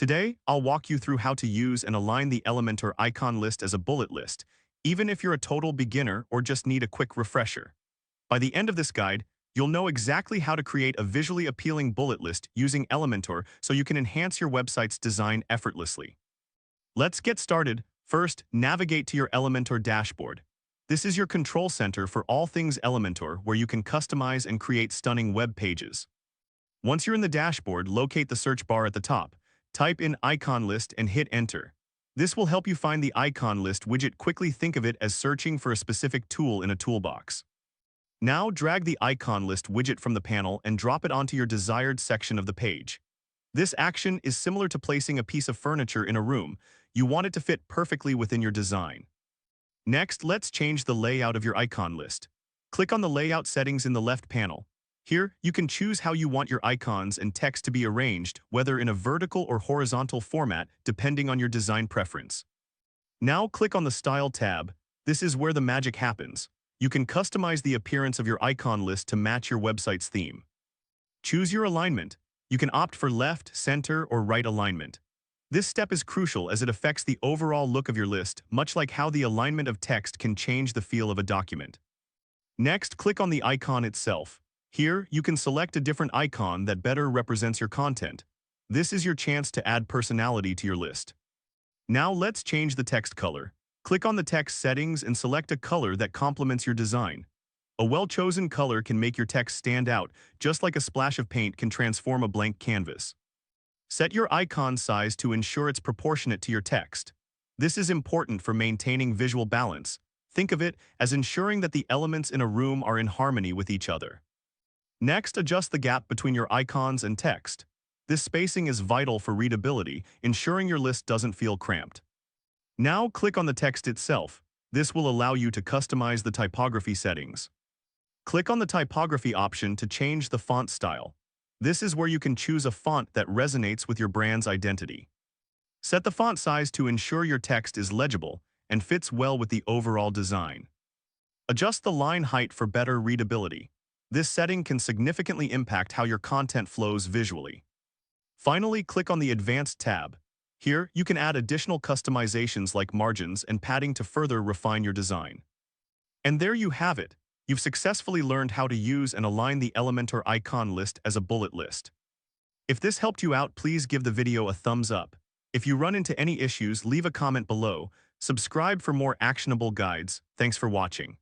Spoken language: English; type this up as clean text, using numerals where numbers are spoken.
Today, I'll walk you through how to use and align the Elementor icon list as a bullet list, even if you're a total beginner or just need a quick refresher. By the end of this guide, you'll know exactly how to create a visually appealing bullet list using Elementor so you can enhance your website's design effortlessly. Let's get started. First, navigate to your Elementor dashboard. This is your control center for all things Elementor, where you can customize and create stunning web pages. Once you're in the dashboard, locate the search bar at the top. Type in icon list and hit enter. This will help you find the icon list widget quickly. Think of it as searching for a specific tool in a toolbox. Now drag the icon list widget from the panel and drop it onto your desired section of the page. This action is similar to placing a piece of furniture in a room. You want it to fit perfectly within your design. Next, let's change the layout of your icon list. Click on the layout settings in the left panel. Here, you can choose how you want your icons and text to be arranged, whether in a vertical or horizontal format, depending on your design preference. Now click on the Style tab. This is where the magic happens. You can customize the appearance of your icon list to match your website's theme. Choose your alignment. You can opt for left, center, or right alignment. This step is crucial as it affects the overall look of your list, much like how the alignment of text can change the feel of a document. Next, click on the icon itself. Here, you can select a different icon that better represents your content. This is your chance to add personality to your list. Now let's change the text color. Click on the text settings and select a color that complements your design. A well-chosen color can make your text stand out, just like a splash of paint can transform a blank canvas. Set your icon size to ensure it's proportionate to your text. This is important for maintaining visual balance. Think of it as ensuring that the elements in a room are in harmony with each other. Next, adjust the gap between your icons and text. This spacing is vital for readability, ensuring your list doesn't feel cramped. Now click on the text itself. This will allow you to customize the typography settings. Click on the typography option to change the font style. This is where you can choose a font that resonates with your brand's identity. Set the font size to ensure your text is legible and fits well with the overall design. Adjust the line height for better readability. This setting can significantly impact how your content flows visually. Finally, click on the Advanced tab. Here, you can add additional customizations like margins and padding to further refine your design. And there you have it. You've successfully learned how to use and align the Elementor icon list as a bullet list. If this helped you out, please give the video a thumbs up. If you run into any issues, leave a comment below. Subscribe for more actionable guides. Thanks for watching.